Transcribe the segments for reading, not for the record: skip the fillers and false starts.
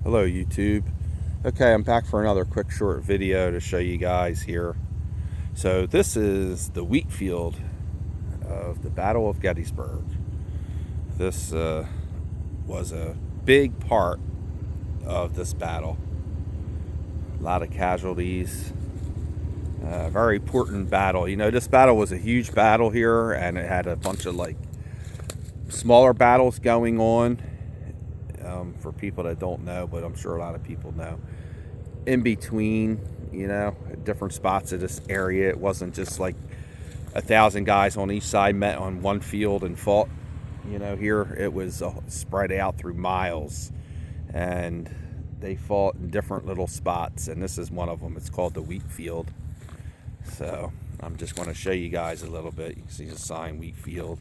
Hello YouTube. Okay, I'm back for another quick short video to show you guys here. So this is the wheat field of the Battle of Gettysburg. This was a big part of this battle. A lot of casualties. Very important battle. You know, this battle was a huge battle here, and it had a bunch of like smaller battles going on. For people that don't know, but I'm sure a lot of people know, in between, you know, different spots of this area. It wasn't just like 1,000 guys on each side met on one field and fought. You know, here it was spread out through miles, and they fought in different little spots, and this is one of them. It's called the wheat field. So I'm just going to show you guys a little bit. You can see the sign, wheat field.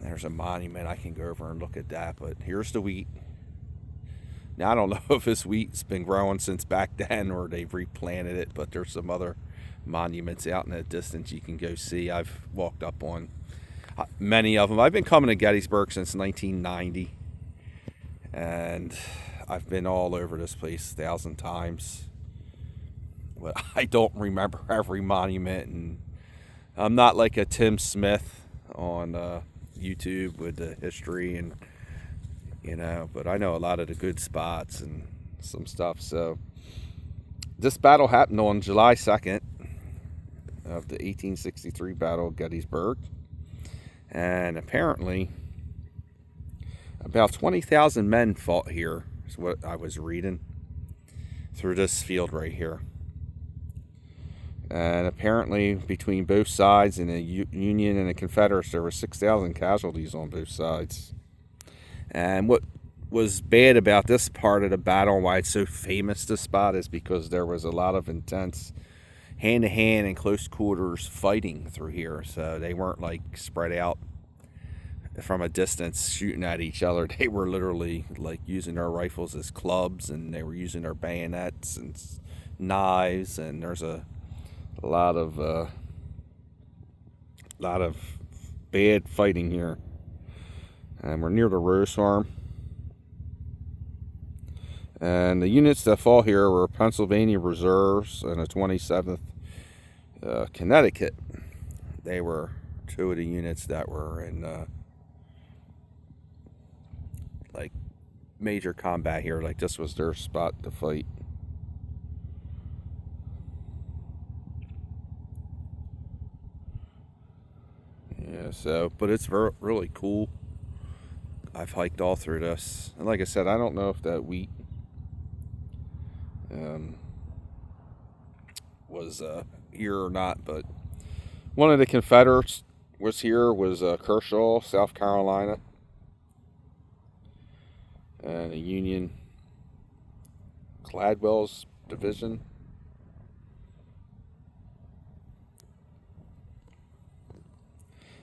There's a monument. I can go over and look at that, but here's the wheat. Now, I don't know if this wheat's been growing since back then or they've replanted it, but there's some other monuments out in the distance you can go see. I've walked up on many of them. I've been coming to Gettysburg since 1990, and I've been all over this place 1,000 times. But I don't remember every monument, and I'm not like a Tim Smith on YouTube with the history, and you know, but I know a lot of the good spots and some stuff. So this battle happened on July 2nd of the 1863 Battle of Gettysburg, and apparently about 20,000 men fought here, is what I was reading, through this field right here. And apparently between both sides, in the Union and the Confederates, there were 6,000 casualties on both sides. And what was bad about this part of the battle, and why it's so famous, this spot, is because there was a lot of intense hand-to-hand and close quarters fighting through here. So they weren't like spread out from a distance shooting at each other. They were literally like using their rifles as clubs, and they were using their bayonets and knives, and there's a lot of bad fighting here. And we're near the Rose Farm. And the units that fought here were Pennsylvania Reserves and the 27th Connecticut. They were two of the units that were in like major combat here. Like this was their spot to fight. Yeah, so, but it's really cool. I've hiked all through this, and like I said, I don't know if that wheat was here or not, but one of the Confederates was here, was Kershaw, South Carolina, and a Union, Cladwell's division.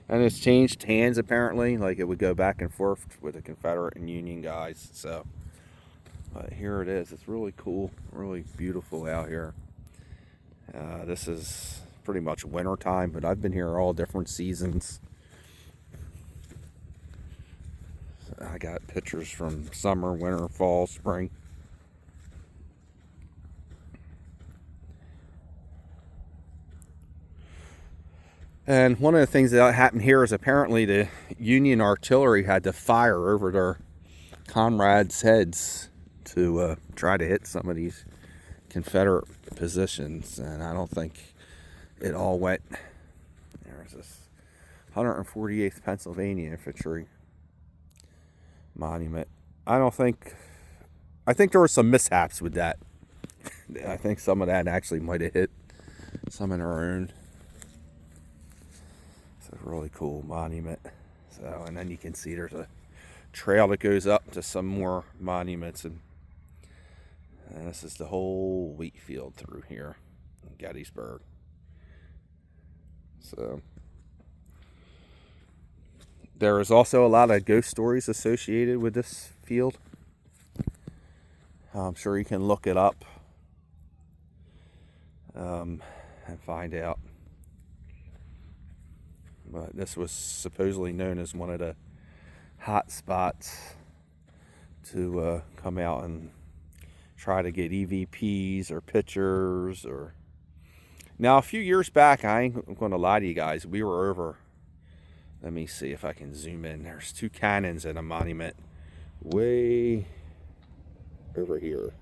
And it's changed hands apparently, like it would go back and forth with the Confederate and Union guys. So, but here it is. It's really cool, really beautiful out here. This is pretty much winter time, but I've been here all different seasons. So I got pictures from summer, winter, fall, spring. And one of the things that happened here is apparently the Union artillery had to fire over their comrades' heads to try to hit some of these Confederate positions. And I don't think it all went. There's this 148th Pennsylvania Infantry monument. I think there were some mishaps with that. I think some of that actually might have hit some in our own. A really cool monument. So, and then you can see there's a trail that goes up to some more monuments, and this is the whole wheat field through here in Gettysburg. So there is also a lot of ghost stories associated with this field. I'm sure you can look it up and find out. But this was supposedly known as one of the hot spots to come out and try to get EVPs or pictures. Or now, a few years back, I ain't going to lie to you guys, we were over. Let me see if I can zoom in. There's two cannons and a monument way over here.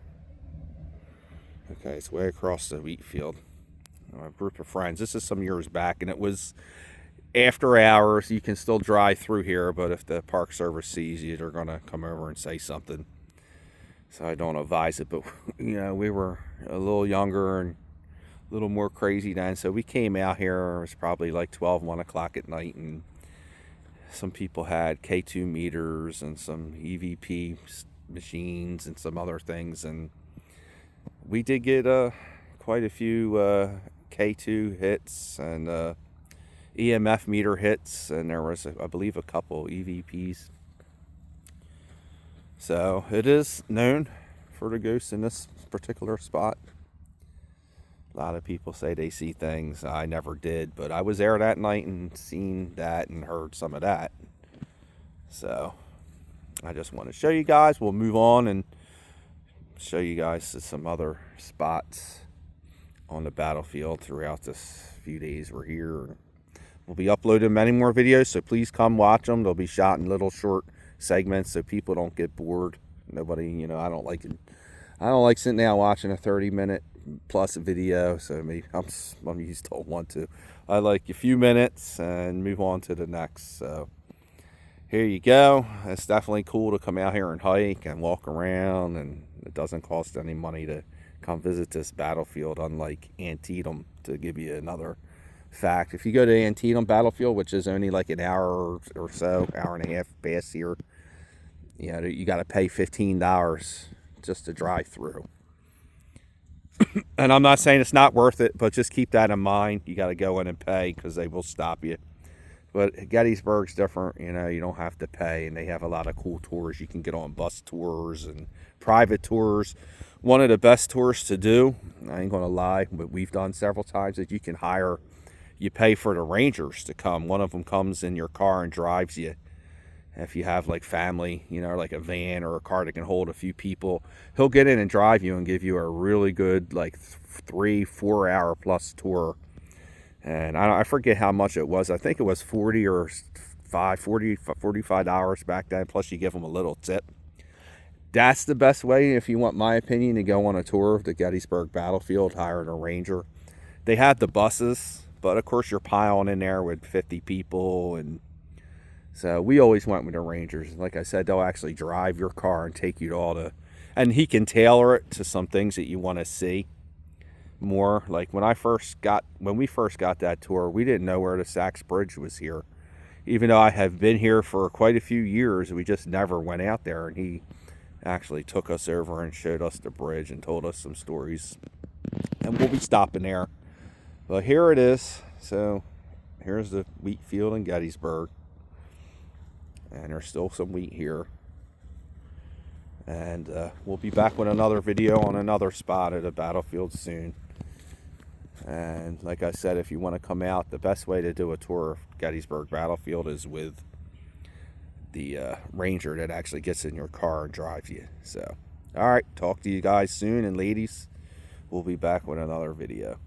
Okay, it's way across the wheat field. A group of friends. This is some years back, and it was after hours. You can still drive through here, but if the Park Service sees you, they're going to come over and say something. So I don't advise it, but you know, we were a little younger and a little more crazy then. So we came out here. It was probably like 1 o'clock at night, and some people had K2 meters and some EVP machines and some other things, and we did get quite a few K2 hits and EMF meter hits, and there was, I believe, a couple EVPs. So it is known for the ghosts in this particular spot. A lot of people say they see things. I never did, but I was there that night and seen that and heard some of that. So I just want to show you guys. We'll move on and show you guys some other spots on the battlefield throughout this few days we're here. We'll be uploading many more videos, so please come watch them. They'll be shot in little short segments so people don't get bored. Nobody, you know, I don't like sitting down watching a 30-minute plus video, so maybe I'm used to one to. I like a few minutes and move on to the next. So here you go. It's definitely cool to come out here and hike and walk around, and it doesn't cost any money to come visit this battlefield, unlike Antietam. To give you another fact, if you go to Antietam battlefield, which is only like an hour or so, hour and a half past here, you know, you got to pay $15 just to drive through. And I'm not saying it's not worth it, but just keep that in mind. You got to go in and pay because they will stop you. But Gettysburg's different, you know, you don't have to pay, and they have a lot of cool tours. You can get on bus tours and private tours. One of the best tours to do, I ain't going to lie, but we've done several times, that you can hire, you pay for the Rangers to come. One of them comes in your car and drives you. If you have like family, you know, like a van or a car that can hold a few people, he'll get in and drive you and give you a really good like 3-4 hour plus tour. And I forget how much it was. I think it was $45 back then, plus you give them a little tip. That's the best way, if you want my opinion, to go on a tour of the Gettysburg battlefield, hiring a ranger. They have the buses, but of course you're piling in there with 50 people, and so we always went with the Rangers. Like I said, they'll actually drive your car and take you to all the, and he can tailor it to some things that you want to see more. Like when we first got that tour, we didn't know where the Sachs Bridge was here. Even though I have been here for quite a few years, we just never went out there, and he actually took us over and showed us the bridge and told us some stories. And we'll be stopping there. But here it is. So here's the wheat field in Gettysburg. And there's still some wheat here. And we'll be back with another video on another spot at a battlefield soon. And like I said, if you want to come out, the best way to do a tour of Gettysburg battlefield is with the ranger that actually gets in your car and drives you. So, all right, talk to you guys soon. And ladies, we'll be back with another video.